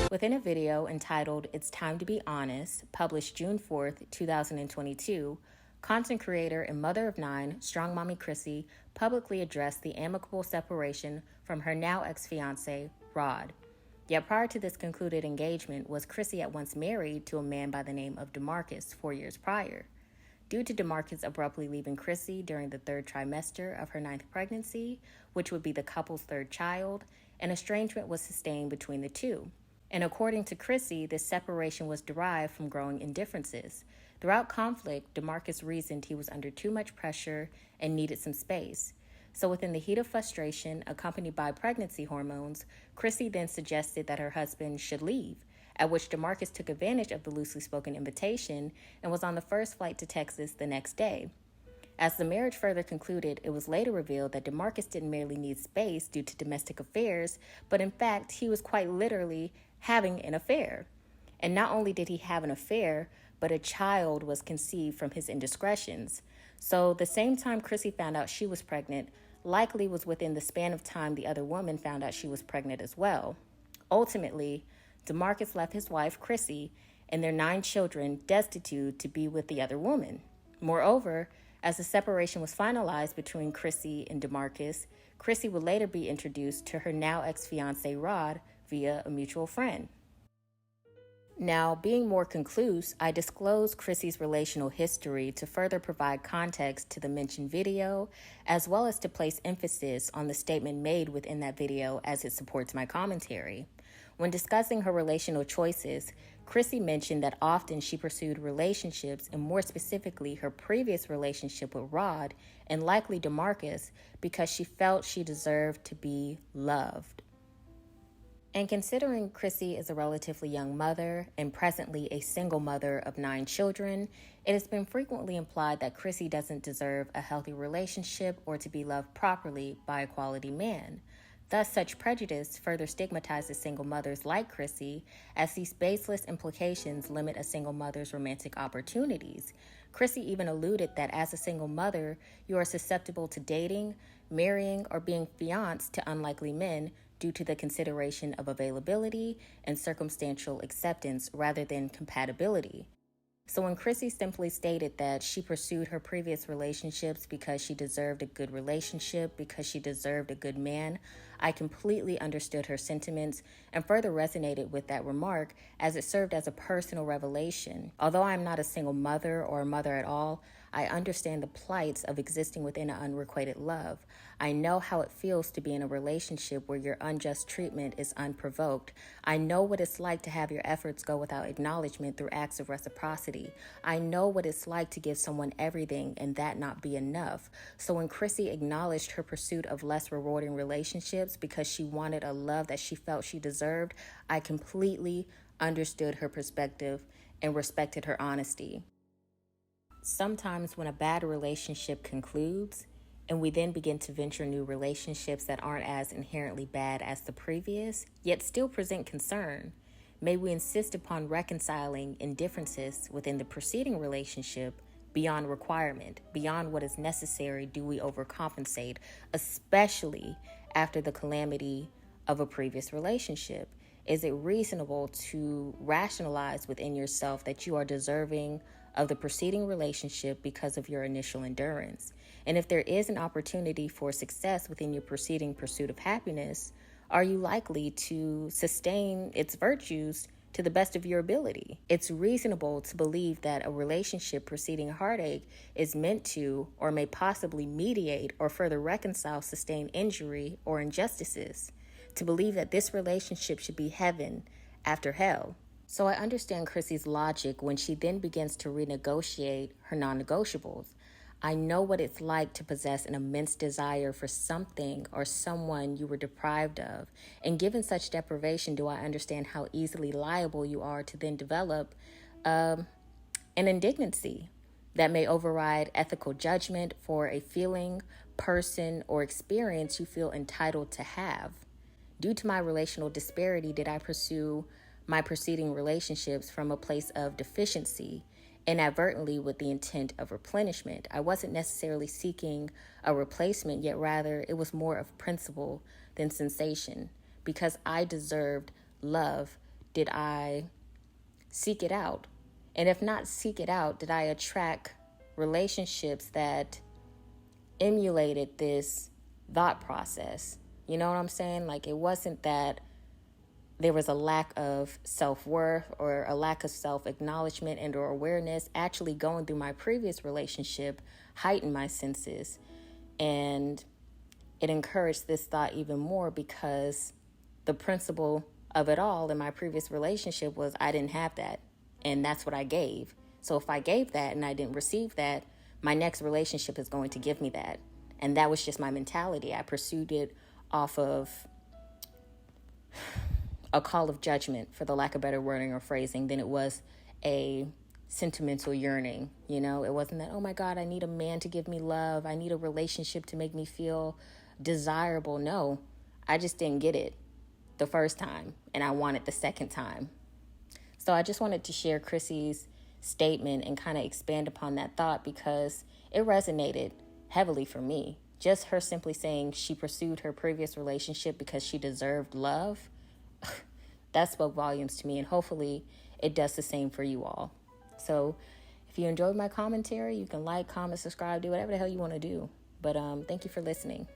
Within a video entitled It's Time to Be Honest, published June 4th, 2022, content creator and mother of 9, Strongmommy Chrissy, publicly addressed the amicable separation from her now ex-fiancé, Rod. Yet prior to this concluded engagement was Chrissy at once married to a man by the name of DeMarcus 4 years prior. Due to DeMarcus abruptly leaving Chrissy during the 3rd trimester of her 9th pregnancy, which would be the couple's 3rd child, an estrangement was sustained between the two. And according to Chrissy, this separation was derived from growing indifferences. Throughout conflict, DeMarcus reasoned he was under too much pressure and needed some space. So within the heat of frustration, accompanied by pregnancy hormones, Chrissy then suggested that her husband should leave, at which DeMarcus took advantage of the loosely spoken invitation and was on the first flight to Texas the next day. As the marriage further concluded, it was later revealed that DeMarcus didn't merely need space due to domestic affairs, but in fact, he was quite literally having an affair. And not only did he have an affair, but a child was conceived from his indiscretions. So the same time Chrissy found out she was pregnant likely was within the span of time the other woman found out she was pregnant as well. Ultimately, DeMarcus left his wife, Chrissy, and their 9 children destitute to be with the other woman. Moreover, as the separation was finalized between Chrissy and DeMarcus, Chrissy would later be introduced to her now ex-fiancé Rod via a mutual friend. Now, being more conclusive, I disclose Chrissy's relational history to further provide context to the mentioned video, as well as to place emphasis on the statement made within that video as it supports my commentary. When discussing her relational choices, Chrissy mentioned that often she pursued relationships, and more specifically her previous relationship with Rod and likely DeMarcus, because she felt she deserved to be loved. And considering Chrissy is a relatively young mother and presently a single mother of 9 children, it has been frequently implied that Chrissy doesn't deserve a healthy relationship or to be loved properly by a quality man. Thus, such prejudice further stigmatizes single mothers like Chrissy, as these baseless implications limit a single mother's romantic opportunities. Chrissy even alluded that as a single mother, you are susceptible to dating, marrying, or being fianced to unlikely men due to the consideration of availability and circumstantial acceptance rather than compatibility. So when Chrissy simply stated that she pursued her previous relationships because she deserved a good relationship, because she deserved a good man, I completely understood her sentiments and further resonated with that remark as it served as a personal revelation. Although I am not a single mother or a mother at all, I understand the plights of existing within an unrequited love. I know how it feels to be in a relationship where your unjust treatment is unprovoked. I know what it's like to have your efforts go without acknowledgement through acts of reciprocity. I know what it's like to give someone everything and that not be enough. So when Chrissy acknowledged her pursuit of less rewarding relationships because she wanted a love that she felt she deserved, I completely understood her perspective and respected her honesty. Sometimes when a bad relationship concludes and we then begin to venture new relationships that aren't as inherently bad as the previous, yet still present concern, may we insist upon reconciling indifferences within the preceding relationship beyond requirement, beyond what is necessary. Do we overcompensate, especially after the calamity of a previous relationship? Is it reasonable to rationalize within yourself that you are deserving of the preceding relationship because of your initial endurance? And if there is an opportunity for success within your preceding pursuit of happiness, are you likely to sustain its virtues to the best of your ability? It's reasonable to believe that a relationship preceding heartache is meant to or may possibly mediate or further reconcile sustained injury or injustices. To believe that this relationship should be heaven after hell. So I understand Chrissy's logic when she then begins to renegotiate her non-negotiables. I know what it's like to possess an immense desire for something or someone you were deprived of. And given such deprivation, do I understand how easily liable you are to then develop an indignancy that may override ethical judgment for a feeling, person, or experience you feel entitled to have. Due to my relational disparity, did I pursue my preceding relationships from a place of deficiency, inadvertently with the intent of replenishment? I wasn't necessarily seeking a replacement, yet rather it was more of principle than sensation, because I deserved love did I seek it out? And if not seek it out, did I attract relationships that emulated this thought process? You know what I'm saying? Like, it wasn't that there was a lack of self-worth or a lack of self-acknowledgement and or awareness. Actually, going through my previous relationship heightened my senses, and it encouraged this thought even more, because the principle of it all in my previous relationship was I didn't have that, and that's what I gave. So if I gave that and I didn't receive that, my next relationship is going to give me that. And that was just my mentality. I pursued it off of a call of judgment, for the lack of better wording or phrasing, than it was a sentimental yearning. You know, it wasn't that, oh my God, I need a man to give me love. I need a relationship to make me feel desirable. No, I just didn't get it the first time, and I want it the second time. So I just wanted to share Chrissy's statement and kind of expand upon that thought, because it resonated heavily for me. Just her simply saying she pursued her previous relationship because she deserved love. That spoke volumes to me, and hopefully it does the same for you all. So if you enjoyed my commentary, you can like, comment, subscribe, do whatever the hell you want to do. But thank you for listening.